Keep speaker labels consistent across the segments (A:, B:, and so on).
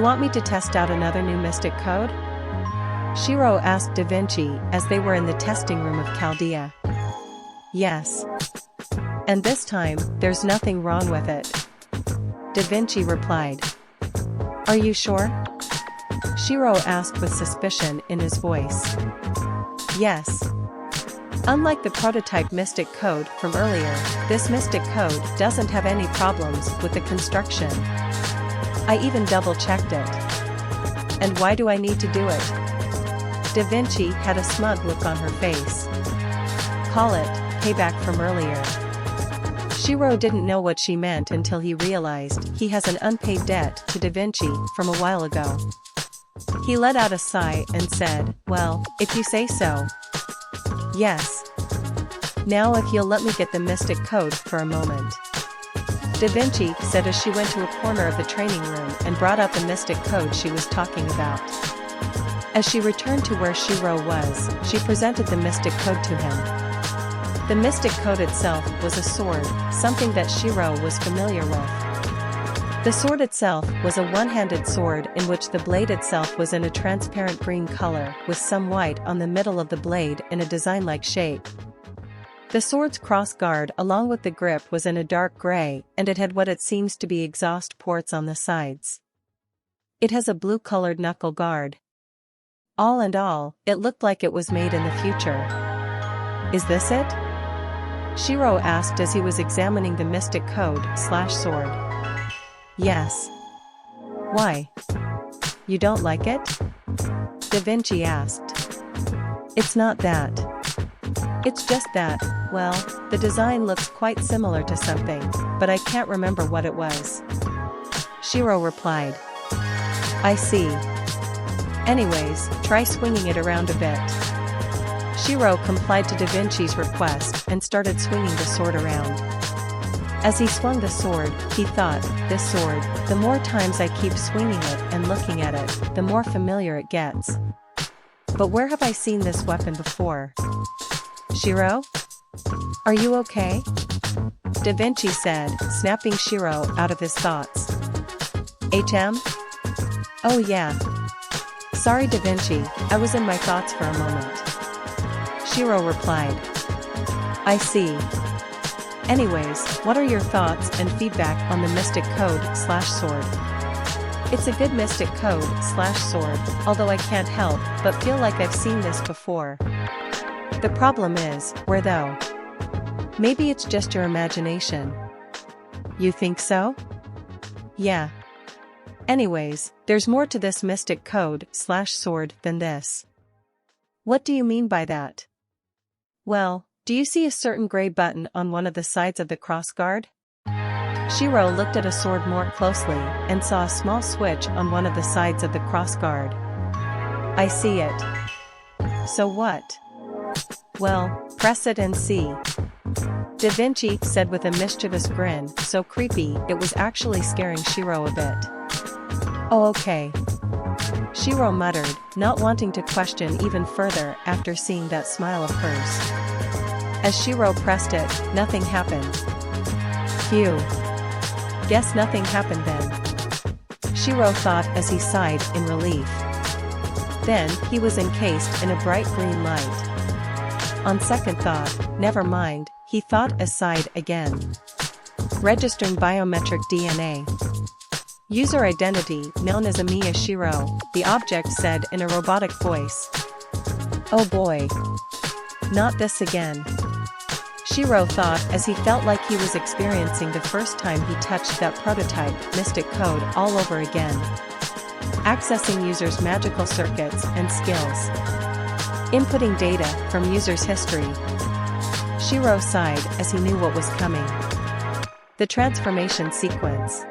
A: want me to test out another new mystic code? Shirou asked Da Vinci as they were in the testing room of Chaldea. Yes. And this time, there's nothing wrong with it. Da Vinci replied. Are you sure? Shirou asked with suspicion in his voice. Yes. Unlike the prototype mystic code from earlier, this mystic code doesn't have any problems with the construction. I even double-checked it. And why do I need to do it? Da Vinci had a smug look on her face. Call it payback from earlier. Shirou didn't know what she meant until he realized he has an unpaid debt to Da Vinci from a while ago. He let out a sigh and said, well, if you say so. Yes. Now if you'll let me get the mystic code for a moment. Da Vinci said as she went to a corner of the training room and brought up the mystic code she was talking about. As she returned to where Shirou was, she presented the mystic code to him. The mystic code itself was a sword, something that Shirou was familiar with. The sword itself was a one-handed sword in which the blade itself was in a transparent green color with some white on the middle of the blade in a design-like shape. The sword's cross guard along with the grip was in a dark gray and it had what it seems to be exhaust ports on the sides. It has a blue-colored knuckle guard. All in all, it looked like it was made in the future. Is this it? Shirou asked as he was examining the mystic code/sword. Yes. Why? You don't like it? Da Vinci asked. It's not that. It's just that, well, the design looks quite similar to something, but I can't remember what it was. Shirou replied. I see. Anyways, try swinging it around a bit. Shirou complied to Da Vinci's request and started swinging the sword around. As he swung the sword, he thought, this sword, the more times I keep swinging it and looking at it, the more familiar it gets. But where have I seen this weapon before? Shirou? Are you okay? Da Vinci said, snapping Shirou out of his thoughts. HM? Oh yeah. Sorry Da Vinci, I was in my thoughts for a moment. Shirou replied. I see. Anyways, what are your thoughts and feedback on the mystic code/sword? It's a good mystic code/sword, although I can't help but feel like I've seen this before. The problem is, where though? Maybe it's just your imagination. You think so? Yeah. Anyways, there's more to this mystic code/sword than this. What do you mean by that? Well, do you see a certain gray button on one of the sides of the crossguard? Shirou looked at a sword more closely and saw a small switch on one of the sides of the crossguard. I see it. So what? Well, press it and see. Da Vinci said with a mischievous grin, so creepy it was actually scaring Shirou a bit. Oh okay. Shirou muttered, not wanting to question even further after seeing that smile of hers. As Shirou pressed it, nothing happened. Phew. Guess nothing happened then. Shirou thought as he sighed in relief. Then, he was encased in a bright green light. On second thought, never mind, he thought aside again. Registering biometric DNA. User identity known as Emiya Shirou, the object said in a robotic voice. Oh boy. Not this again. Shirou thought as he felt like he was experiencing the first time he touched that prototype mystic code all over again. Accessing users' magical circuits and skills. Inputting data from users' history. Shirou sighed as he knew what was coming. The transformation sequence.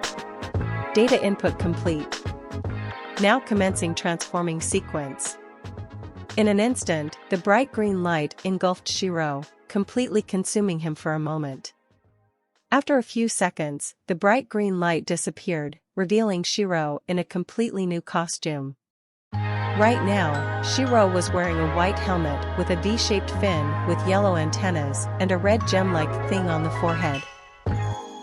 A: Data input complete. Now commencing transforming sequence. In an instant, the bright green light engulfed Shirou, completely consuming him for a moment. After a few seconds, the bright green light disappeared, revealing Shirou in a completely new costume. Right now, Shirou was wearing a white helmet with a V-shaped fin with yellow antennas and a red gem-like thing on the forehead.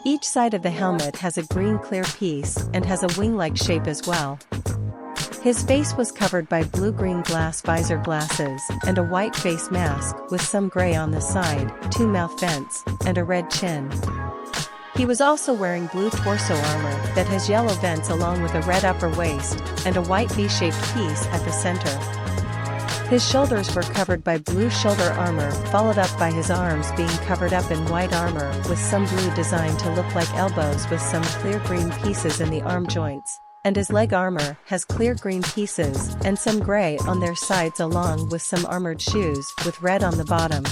A: Each side of the helmet has a green clear piece and has a wing-like shape as well. His face was covered by blue-green glass visor glasses and a white face mask with some gray on the side, 2 mouth vents, and a red chin. He was also wearing blue torso armor that has yellow vents along with a red upper waist and a white V-shaped piece at the center. His shoulders were covered by blue shoulder armor, followed up by his arms being covered up in white armor with some blue design to look like elbows with some clear green pieces in the arm joints. And his leg armor has clear green pieces and some gray on their sides along with some armored shoes with red on the bottom.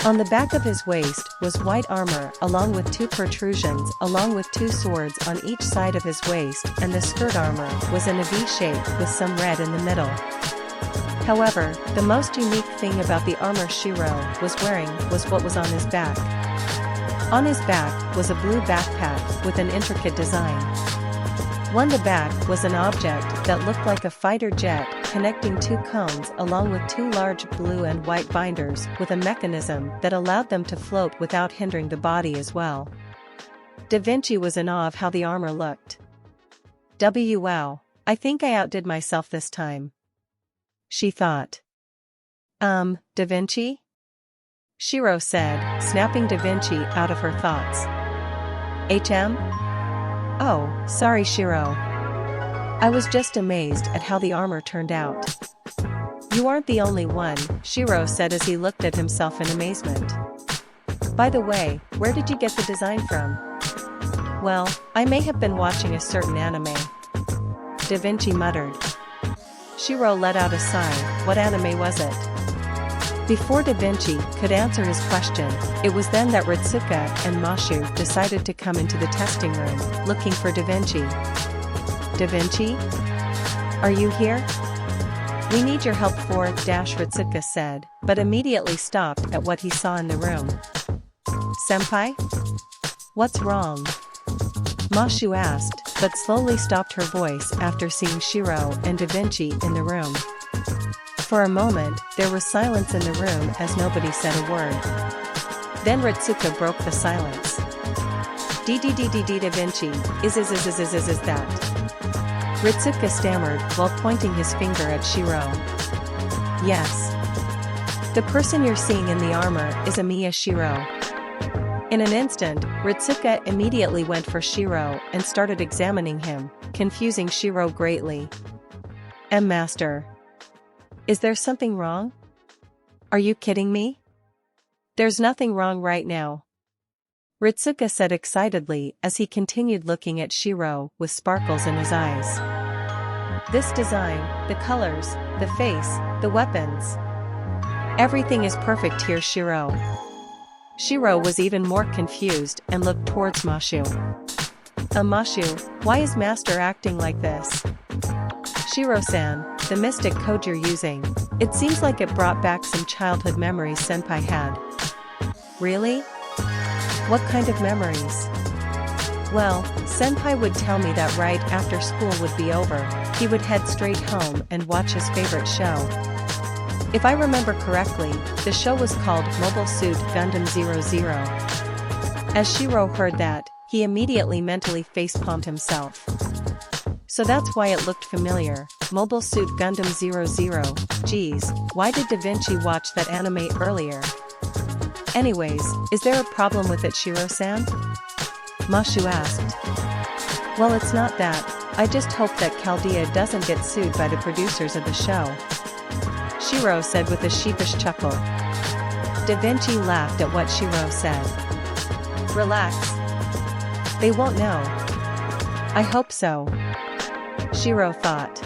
A: On the back of his waist was white armor along with 2 protrusions along with 2 swords on each side of his waist, and the skirt armor was in a V shape with some red in the middle. However, the most unique thing about the armor Shirou was wearing was what was on his back. On his back was a blue backpack with an intricate design. On the back was an object that looked like a fighter jet connecting 2 cones along with 2 large blue and white binders with a mechanism that allowed them to float without hindering the body as well. Da Vinci was in awe of how the armor looked. Wow, I think I outdid myself this time, she thought. Da Vinci? Shirou said, snapping Da Vinci out of her thoughts. HM? Oh, sorry Shirou. I was just amazed at how the armor turned out. You aren't the only one, Shirou said as he looked at himself in amazement. By the way, where did you get the design from? Well, I may have been watching a certain anime, Da Vinci muttered. Shirou let out a sigh. What anime was it? Before Da Vinci could answer his question, it was then that Ritsuka and Mashu decided to come into the testing room, looking for Da Vinci. Da Vinci? Are you here? We need your help for Ritsuka said, but immediately stopped at what he saw in the room. Senpai? What's wrong? Mashu asked, but slowly stopped her voice after seeing Shirou and Da Vinci in the room. For a moment, there was silence in the room as nobody said a word. Then Ritsuka broke the silence. Da Vinci, is that? Ritsuka stammered while pointing his finger at Shirou. Yes. The person you're seeing in the armor is Emiya Shirou. In an instant, Ritsuka immediately went for Shirou and started examining him, confusing Shirou greatly. Master. Is there something wrong? Are you kidding me? There's nothing wrong right now, Ritsuka said excitedly as he continued looking at Shirou with sparkles in his eyes. This design, the colors, the face, the weapons. Everything is perfect here, Shirou. Shirou was even more confused and looked towards Mashu. Mashu, why is Master acting like this? Shirou-san, the mystic code you're using, it seems like it brought back some childhood memories Senpai had. Really? What kind of memories? Well, Senpai would tell me that right after school would be over, he would head straight home and watch his favorite show. If I remember correctly, the show was called Mobile Suit Gundam 00. As Shirou heard that, he immediately mentally facepalmed himself. So that's why it looked familiar, Mobile Suit Gundam 00, geez, why did Da Vinci watch that anime earlier? Anyways, is there a problem with it, Shirou-san? Mashu asked. Well, it's not that, I just hope that Chaldea doesn't get sued by the producers of the show, Shirou said with a sheepish chuckle. Da Vinci laughed at what Shirou said. Relax. They won't know. I hope so, Shirou thought.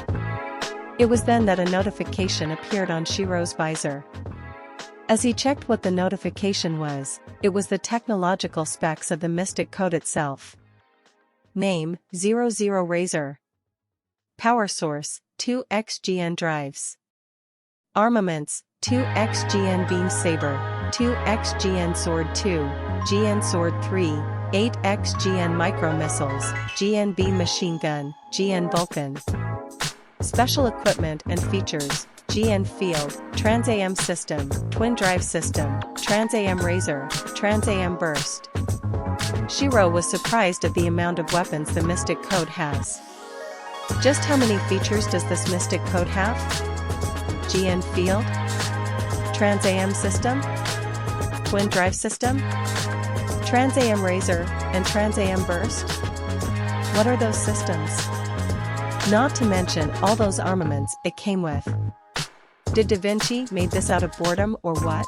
A: It was then that a notification appeared on Shirou's visor. As he checked what the notification was, it was the technological specs of the Mystic Code itself. Name, 00 Razor. Power source, 2xGN drives. Armaments, 2xGN Beam Saber, 2xGN Sword 2, GN Sword 3, 8xGN Micro Missiles, GN Beam Machine Gun, GN Vulcan. Special equipment and features, GN Field, Trans-AM System, Twin Drive System, Trans-AM Razor, Trans-AM Burst. Shirou was surprised at the amount of weapons the Mystic Code has. Just how many features does this Mystic Code have? GN Field? Trans-AM System? Twin Drive System? Trans-AM Razor and Trans-AM Burst? What are those systems? Not to mention all those armaments it came with. Did Da Vinci made this out of boredom or what?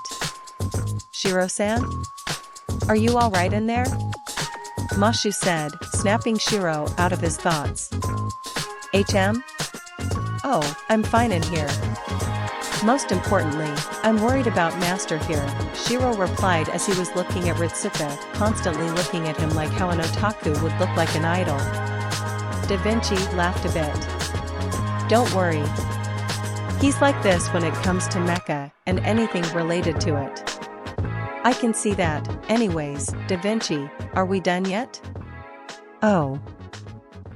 A: Shirou-san? Are you alright in there? Mashu said, snapping Shirou out of his thoughts. HM? Oh, I'm fine in here. Most importantly, I'm worried about Master here, Shirou replied as he was looking at Ritsuka, constantly looking at him like how an otaku would look like an idol. Da Vinci laughed a bit. Don't worry. He's like this when it comes to mecha, and anything related to it. I can see that. Anyways, Da Vinci, are we done yet? Oh.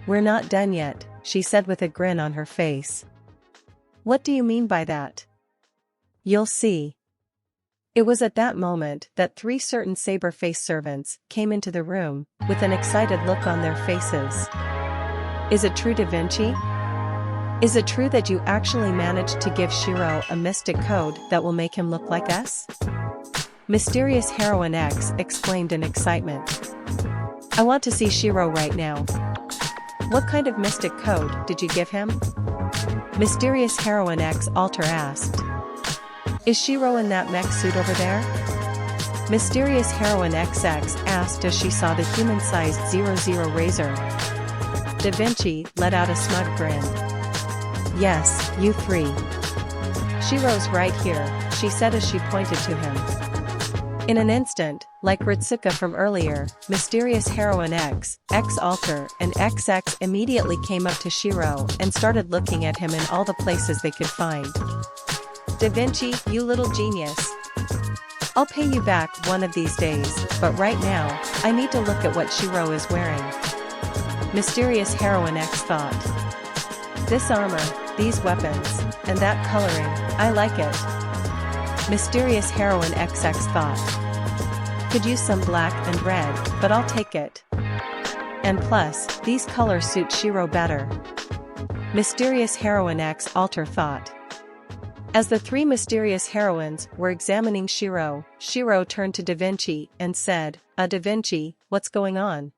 A: We're not done yet, she said with a grin on her face. What do you mean by that? You'll see. It was at that moment that 3 certain saber-faced servants came into the room, with an excited look on their faces. Is it true, Da Vinci? Is it true that you actually managed to give Shirou a mystic code that will make him look like us? Mysterious Heroine X exclaimed in excitement. I want to see Shirou right now. What kind of mystic code did you give him? Mysterious Heroine X Alter asked. Is Shirou in that mech suit over there? Mysterious Heroine XX asked as she saw the human-sized 00 Razor. Da Vinci let out a smug grin. Yes, you 3. Shirou's right here, she said as she pointed to him. In an instant, like Ritsuka from earlier, Mysterious Heroine X, X Alter, and XX immediately came up to Shirou and started looking at him in all the places they could find. Da Vinci, you little genius. I'll pay you back one of these days, but right now, I need to look at what Shirou is wearing. Mysterious Heroine X thought. This armor, these weapons, and that coloring, I like it. Mysterious Heroine XX thought. Could use some black and red, but I'll take it. And plus, these colors suit Shirou better. Mysterious Heroine X Alter thought. As the 3 mysterious heroines were examining Shirou, Shirou turned to Da Vinci and said, Da Vinci, what's going on?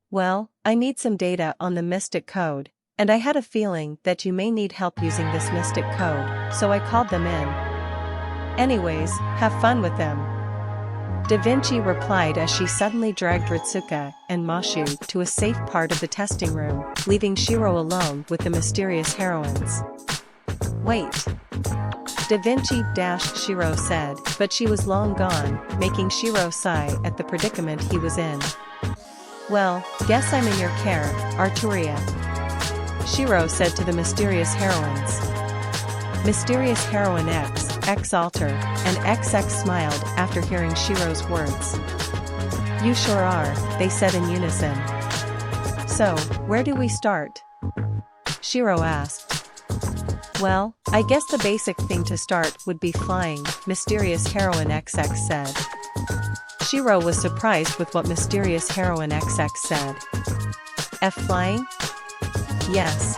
A: Well, I need some data on the mystic code, and I had a feeling that you may need help using this mystic code, so I called them in. Anyways, have fun with them. Da Vinci replied as she suddenly dragged Ritsuka and Mashu to a safe part of the testing room, leaving Shirou alone with the mysterious heroines. Wait. Da Vinci-Shirou said, but she was long gone, making Shirou sigh at the predicament he was in. Well, guess I'm in your care, Arturia. Shirou said to the mysterious heroines. Mysterious Heroine X, X Alter, and XX smiled after hearing Shirou's words. You sure are, they said in unison. So, where do we start? Shirou asked. Well, I guess the basic thing to start would be flying, Mysterious Heroine XX said. Shirou was surprised with what Mysterious Heroine XX said. Flying? Yes.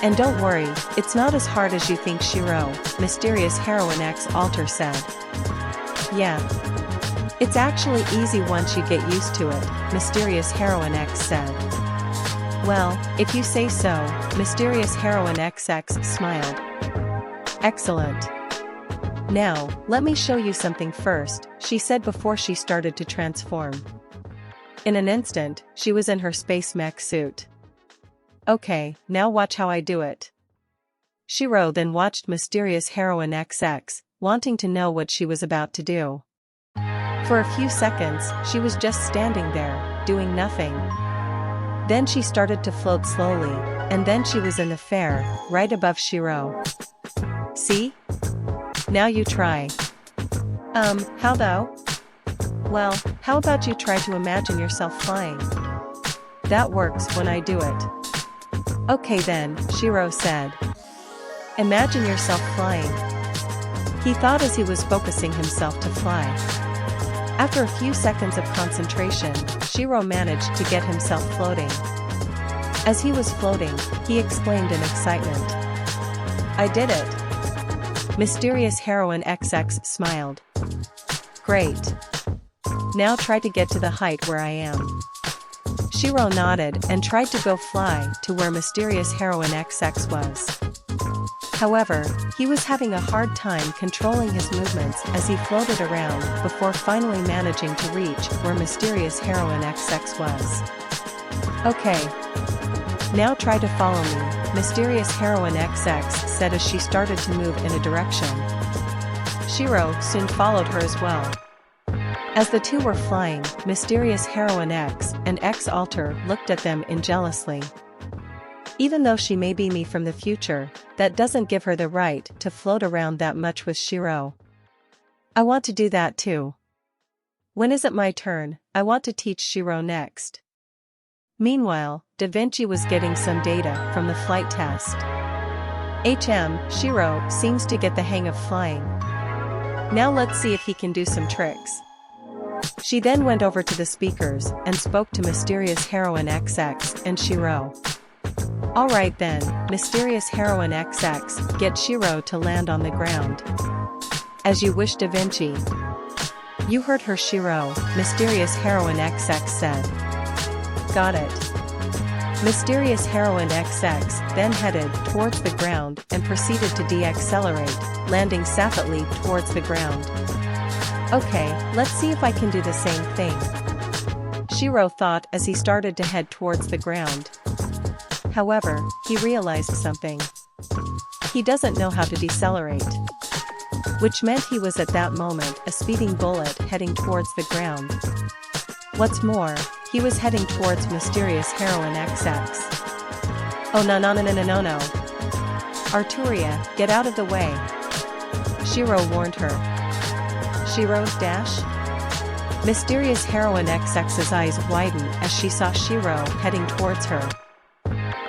A: And don't worry, it's not as hard as you think, Shirou, Mysterious Heroine X Alter said. Yeah. It's actually easy once you get used to it, Mysterious Heroine X said. Well, if you say so, Mysterious Heroine XX smiled. Excellent. Now, let me show you something first, she said before she started to transform. In an instant, she was in her space mech suit. Okay, now watch how I do it. Shirou then watched Mysterious Heroine XX, wanting to know what she was about to do. For a few seconds, she was just standing there, doing nothing. Then she started to float slowly, and then she was in the fair, right above Shirou. See? Now you try. How though? Well, how about you try to imagine yourself flying? That works when I do it. Okay then, Shirou said. Imagine yourself flying. He thought as he was focusing himself to fly. After a few seconds of concentration, Shirou managed to get himself floating. As he was floating, he exclaimed in excitement. "I did it!" Mysterious Heroine XX smiled. "Great. Now try to get to the height where I am." Shirou nodded and tried to go fly to where Mysterious Heroine XX was. However, he was having a hard time controlling his movements as he floated around before finally managing to reach where Mysterious Heroine XX was. "Okay. Now try to follow me," Mysterious Heroine XX said as she started to move in a direction. Shirou soon followed her as well. As the two were flying, Mysterious Heroine X and X Alter looked at them jealously. Even though she may be me from the future, that doesn't give her the right to float around that much with Shirou. I want to do that too. When is it my turn? I want to teach Shirou next. Meanwhile, Da Vinci was getting some data from the flight test. Shirou seems to get the hang of flying. Now let's see if he can do some tricks. She then went over to the speakers and spoke to Mysterious Heroine XX and Shirou. "Alright then, Mysterious Heroine XX, get Shirou to land on the ground." "As you wish, Da Vinci." "You heard her, Shirou," Mysterious Heroine XX said. "Got it." Mysterious Heroine XX then headed towards the ground and proceeded to de-accelerate, landing safely towards the ground. "Okay, let's see if I can do the same thing," Shirou thought as he started to head towards the ground. However, he realized something. He doesn't know how to decelerate. Which meant he was at that moment a speeding bullet heading towards the ground. What's more, he was heading towards Mysterious Heroine XX. "Oh no no no no no no no. Arturia, get out of the way," Shirou warned her. "Shirou, dash?" Mysterious Heroine XX's eyes widened as she saw Shirou heading towards her.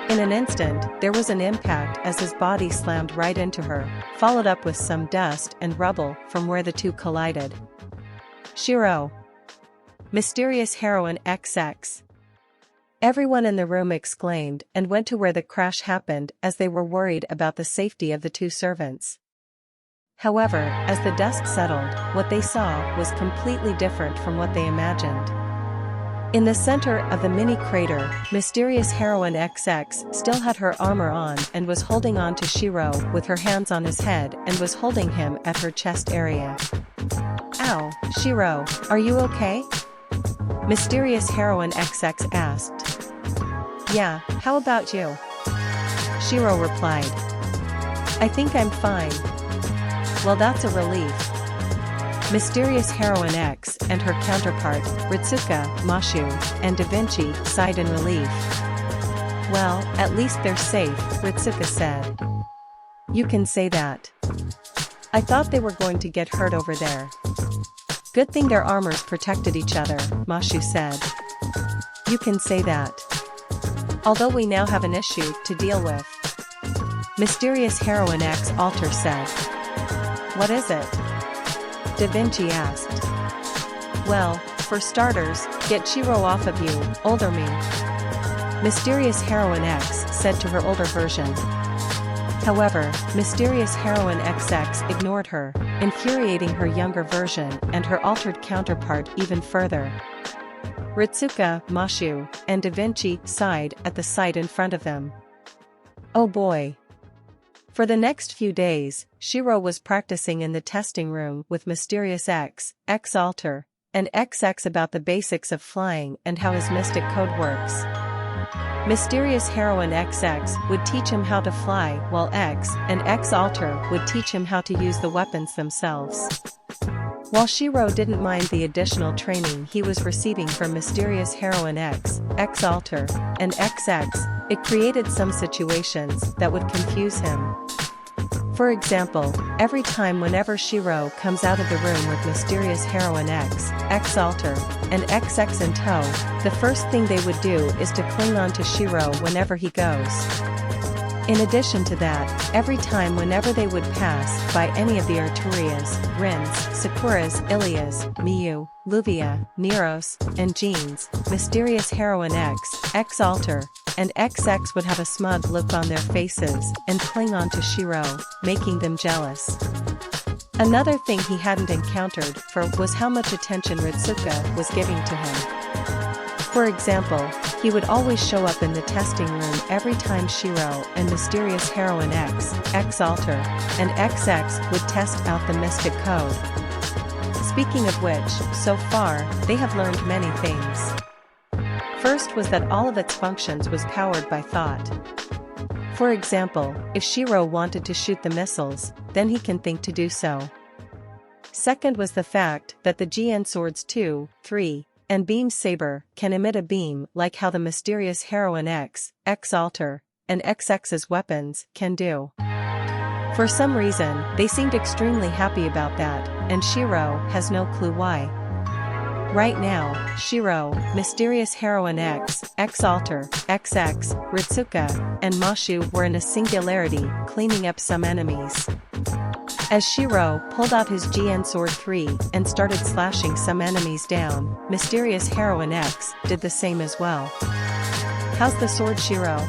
A: In an instant, there was an impact as his body slammed right into her, followed up with some dust and rubble from where the two collided. "Shirou!" Mysterious Heroine XX. Everyone in the room exclaimed and went to where the crash happened as they were worried about the safety of the two servants. However, as the dust settled, what they saw was completely different from what they imagined. In the center of the mini crater, Mysterious Heroine XX still had her armor on and was holding on to Shirou with her hands on his head and was holding him at her chest area. "Ow, Shirou, are you okay?" Mysterious Heroine XX asked. "Yeah, how about you?" Shirou replied. "I think I'm fine." "Well, that's a relief." Mysterious Heroine X and her counterpart, Ritsuka, Mashu, and Da Vinci, sighed in relief. "Well, at least they're safe," Ritsuka said. "You can say that. I thought they were going to get hurt over there." "Good thing their armors protected each other," Mashu said. "You can say that. Although we now have an issue to deal with," Mysterious Heroine X Alter said. "What is it?" Da Vinci asked. "Well, for starters, get Shirou off of you, older me," Mysterious Heroine X said to her older version. However, Mysterious Heroine XX ignored her, infuriating her younger version and her altered counterpart even further. Ritsuka, Mashu, and Da Vinci sighed at the sight in front of them. Oh boy. For the next few days, Shirou was practicing in the testing room with Mysterious X, X Alter, and XX about the basics of flying and how his mystic code works. Mysterious Heroine XX would teach him how to fly while X and X Alter would teach him how to use the weapons themselves. While Shirou didn't mind the additional training he was receiving from Mysterious Heroine X, X Alter, and XX, it created some situations that would confuse him. For example, every time whenever Shirou comes out of the room with Mysterious Heroine X, X Alter, and XX in tow, the first thing they would do is to cling on to Shirou whenever he goes. In addition to that, every time whenever they would pass by any of the Arturias, Rins, Sakuras, Ilias, Miyu, Luvia, Neros, and Jeans, Mysterious Heroine X, X-Alter, and XX would have a smug look on their faces and cling on to Shirou, making them jealous. Another thing he hadn't encountered for was how much attention Ritsuka was giving to him. For example, he would always show up in the testing room every time Shirou and Mysterious Heroine X, X-Alter, and XX would test out the Mystic Code. Speaking of which, so far, they have learned many things. First was that all of its functions was powered by thought. For example, if Shirou wanted to shoot the missiles, then he can think to do so. Second was the fact that the GN Swords 2, 3, and Beam Saber can emit a beam like how the Mysterious Heroine X, X-Alter, and XX's weapons can do. For some reason, they seemed extremely happy about that, and Shirou has no clue why. Right now, Shirou, Mysterious Heroine X, X-Alter, XX, Ritsuka, and Mashu were in a singularity, cleaning up some enemies. As Shirou pulled out his GN Sword 3 and started slashing some enemies down, Mysterious Heroine X did the same as well. "How's the sword, Shirou?"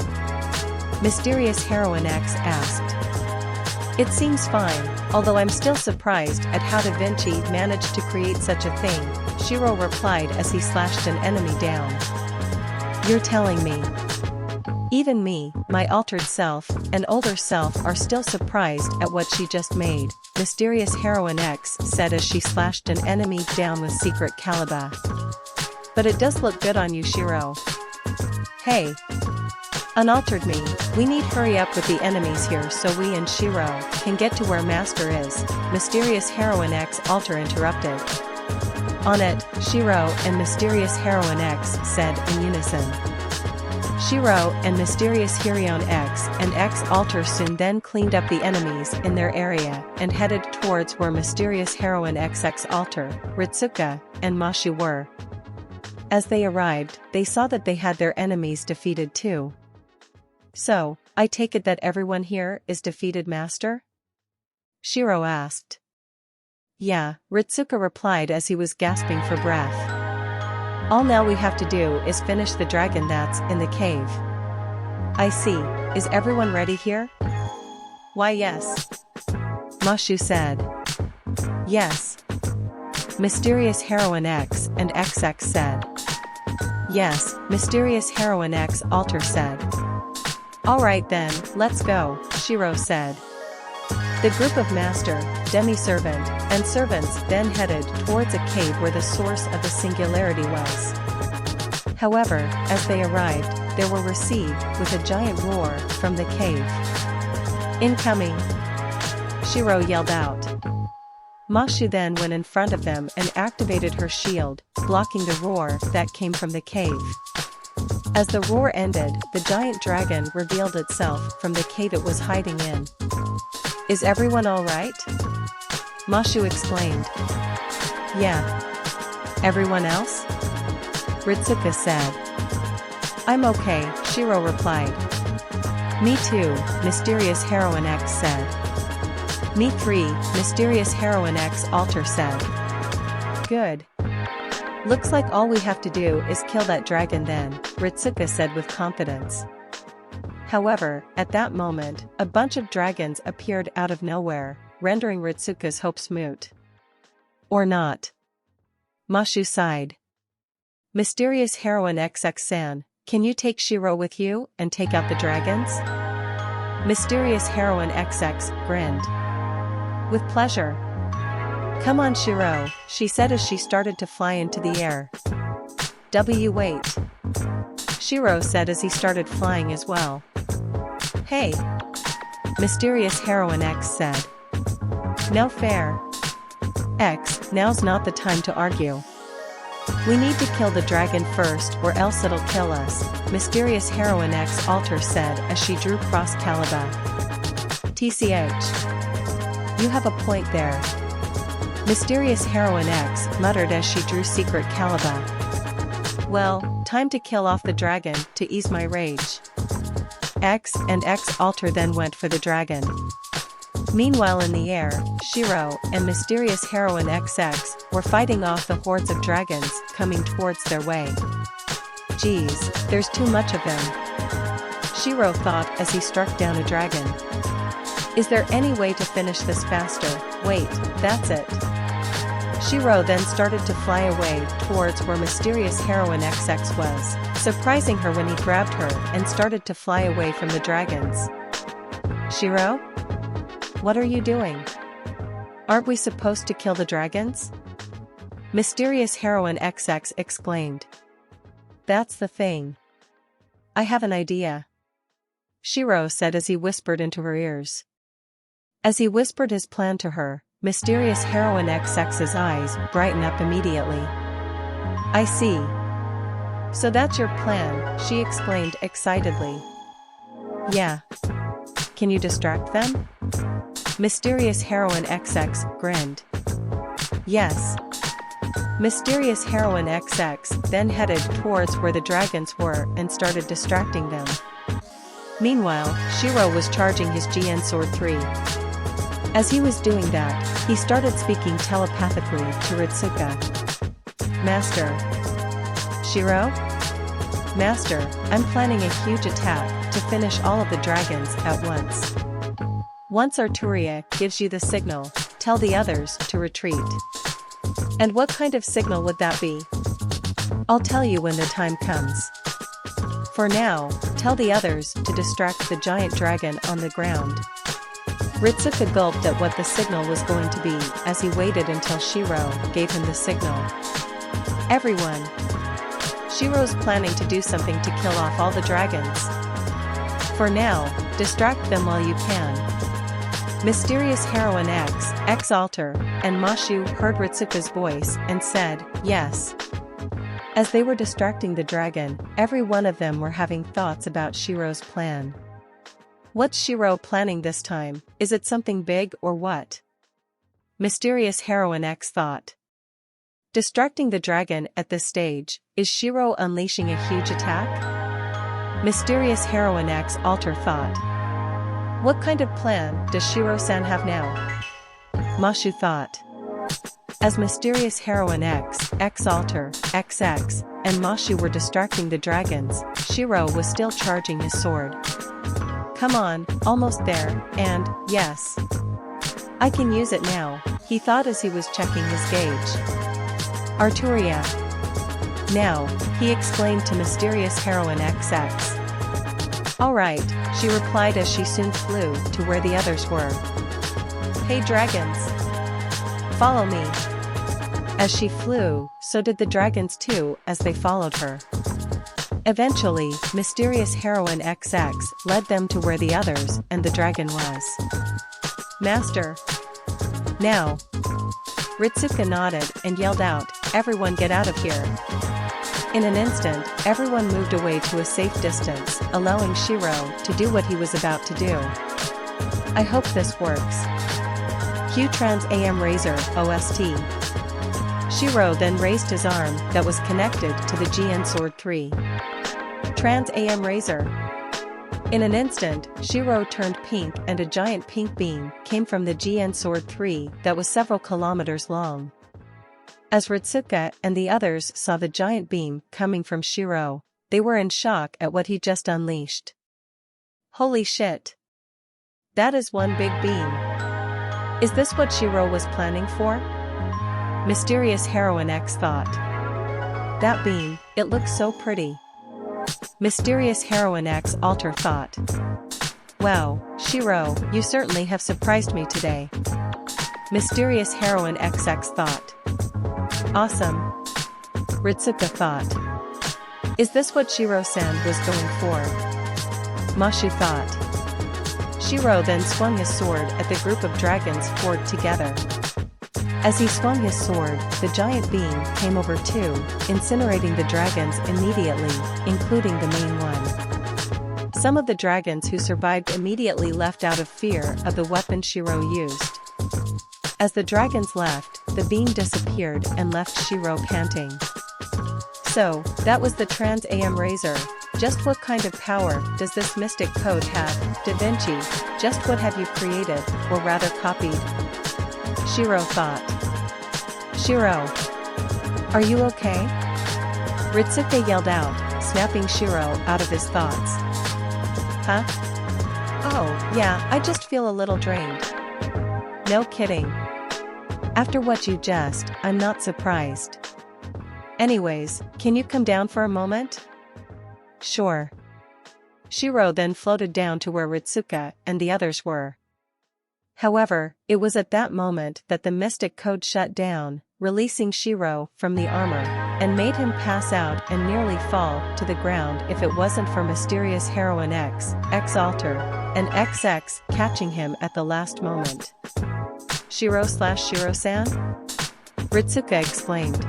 A: Mysterious Heroine X asked. "It seems fine, although I'm still surprised at how Da Vinci managed to create such a thing," Shirou replied as he slashed an enemy down. "You're telling me?" "Even me, my altered self, and older self are still surprised at what she just made," Mysterious Heroine X said as she slashed an enemy down with Secret Caliber. "But it does look good on you, Shirou." "Hey! Unaltered me, we need hurry up with the enemies here so we and Shirou can get to where Master is," Mysterious Heroine X Alter interrupted. "On it," Shirou and Mysterious Heroine X said in unison. Shirou and Mysterious Heroine X and X-Alter soon then cleaned up the enemies in their area and headed towards where Mysterious Heroine X X-Alter, Ritsuka, and Mashu were. As they arrived, they saw that they had their enemies defeated too. "So, I take it that everyone here is defeated, Master?" Shirou asked. "Yeah," Ritsuka replied as he was gasping for breath. "All now we have to do is finish the dragon that's in the cave." "I see. Is everyone ready here?" "Why yes," Mashu said. "Yes," Mysterious Heroine X and XX said. "Yes," Mysterious Heroine X Alter said. "Alright then, let's go," Shirou said. The group of master, demi-servant, and servants then headed towards a cave where the source of the singularity was. However, as they arrived, they were received with a giant roar from the cave. "Incoming!" Shirou yelled out. Mashu then went in front of them and activated her shield, blocking the roar that came from the cave. As the roar ended, the giant dragon revealed itself from the cave it was hiding in. "Is everyone alright?" Mashu exclaimed. "Yeah. Everyone else?" Ritsuka said. "I'm okay," Shirou replied. "Me too," Mysterious Heroine X said. "Me three," Mysterious Heroine X Alter said. "Good. Looks like all we have to do is kill that dragon then," Ritsuka said with confidence. However, at that moment, a bunch of dragons appeared out of nowhere, rendering Ritsuka's hopes moot. "Or not." Mashu sighed. "Mysterious Heroine XX-san, can you take Shirou with you and take out the dragons?" Mysterious Heroine XX grinned. "With pleasure." "Come on, Shirou," she said as she started to fly into the air. Wait. Shirou said as he started flying as well. "Hey!" Mysterious Heroine X said. "No fair." "X, now's not the time to argue. We need to kill the dragon first or else it'll kill us," Mysterious Heroine X Alter said as she drew cross Caliber. "TCH. You have a point there." Mysterious Heroine X muttered as she drew Secret Caliber. "Well, time to kill off the dragon to ease my rage." X and X Alter then went for the dragon. Meanwhile in the air, Shirou and mysterious heroine XX were fighting off the hordes of dragons coming towards their way. Geez, there's too much of them, Shirou thought as he struck down a dragon. Is there any way to finish this faster? Wait, that's it. Shirou then started to fly away towards where mysterious heroine XX was, surprising her when he grabbed her and started to fly away from the dragons. Shirou? What are you doing? Aren't we supposed to kill the dragons? Mysterious heroine XX exclaimed. That's the thing. I have an idea, Shirou said as he whispered into her ears. As he whispered his plan to her, mysterious heroine XX's eyes brightened up immediately. I see. So that's your plan, she exclaimed excitedly. Yeah. Can you distract them? Mysterious heroine XX grinned. Yes. Mysterious heroine XX then headed towards where the dragons were and started distracting them. Meanwhile, Shirou was charging his GN Sword 3. As he was doing that, he started speaking telepathically to Ritsuka. Master. Shirou? Master, I'm planning a huge attack to finish all of the dragons at once. Once Arturia gives you the signal, tell the others to retreat. And what kind of signal would that be? I'll tell you when the time comes. For now, tell the others to distract the giant dragon on the ground. Ritsuka gulped at what the signal was going to be as he waited until Shirou gave him the signal. Everyone. Shirou's planning to do something to kill off all the dragons. For now, distract them while you can. Mysterious heroine X Alter, and Mashu heard Ritsuka's voice and said, yes. As they were distracting the dragon, every one of them were having thoughts about Shirou's plan. What's Shirou planning this time? Is it something big or what? Mysterious heroine X thought. Distracting the dragon at this stage, is Shirou unleashing a huge attack? Mysterious heroine X Alter thought. What kind of plan does Shirou-san have now? Mashu thought. As mysterious heroine X Alter, XX, and Mashu were distracting the dragons, Shirou was still charging his sword. Come on, almost there, and, yes. I can use it now, he thought as he was checking his gauge. Arturia. Now, he exclaimed to mysterious heroine XX. Alright, she replied as she soon flew to where the others were. Hey dragons! Follow me! As she flew, so did the dragons too as they followed her. Eventually, mysterious heroine XX led them to where the others and the dragon was. Master! Now! Ritsuka nodded and yelled out, everyone get out of here! In an instant, everyone moved away to a safe distance, allowing Shirou to do what he was about to do. I hope this works. Q Trans AM Razor, OST. Shirou then raised his arm that was connected to the GN Sword 3. Trans AM Razor. In an instant, Shirou turned pink and a giant pink beam came from the GN Sword 3 that was several kilometers long. As Ritsuka and the others saw the giant beam coming from Shirou, they were in shock at what he just unleashed. Holy shit! That is one big beam. Is this what Shirou was planning for? Mysterious heroine X thought. That beam, it looks so pretty. Mysterious heroine X Alter thought. Wow, Shirou, you certainly have surprised me today. Mysterious heroine XX thought. Awesome. Ritsuka thought. Is this what Shirou-san was going for? Mashu thought. Shirou then swung his sword at the group of dragons poured together. As he swung his sword, the giant beam came over too, incinerating the dragons immediately, including the main one. Some of the dragons who survived immediately left out of fear of the weapon Shirou used. As the dragons left, the beam disappeared and left Shirou panting. So, that was the Trans AM Razor, Just what kind of power does this mystic code have, Da Vinci? Just what have you created, or rather copied? Shirou thought. Shirou. Are you okay? Ritsuke yelled out, snapping Shirou out of his thoughts. Huh? Oh, yeah, I just feel a little drained. No kidding. After what you just, I'm not surprised. Anyways, can you come down for a moment? Sure. Shirou then floated down to where Ritsuka and the others were. However, it was at that moment that the mystic code shut down, releasing Shirou from the armor, and made him pass out and nearly fall to the ground if it wasn't for mysterious heroine X Alter, and XX catching him at the last moment. Shiro/Shiro-san? Ritsuka exclaimed.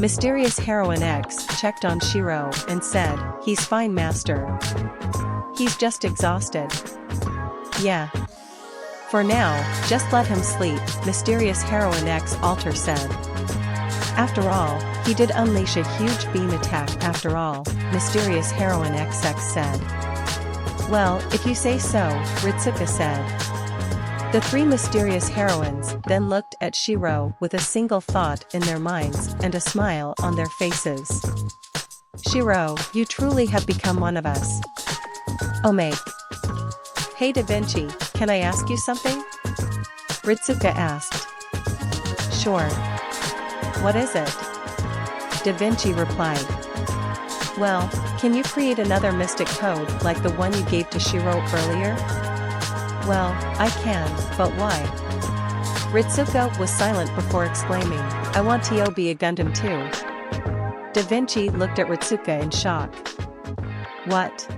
A: Mysterious heroine X checked on Shirou and said, "He's fine, master. He's just exhausted." Yeah. For now, just let him sleep, Mysterious heroine X Alter said. After all, he did unleash a huge beam attack after all, Mysterious heroine XX said. Well, if you say so, Ritsuka said. The three mysterious heroines then looked at Shirou with a single thought in their minds and a smile on their faces. Shirou, you truly have become one of us. Omake. Hey Da Vinci, can I ask you something? Ritsuka asked. Sure. What is it? Da Vinci replied. Well, can you create another mystic code like the one you gave to Shirou earlier? Well, I can, but why? Ritsuka was silent before exclaiming, I want to be a Gundam too. Da Vinci looked at Ritsuka in shock. What?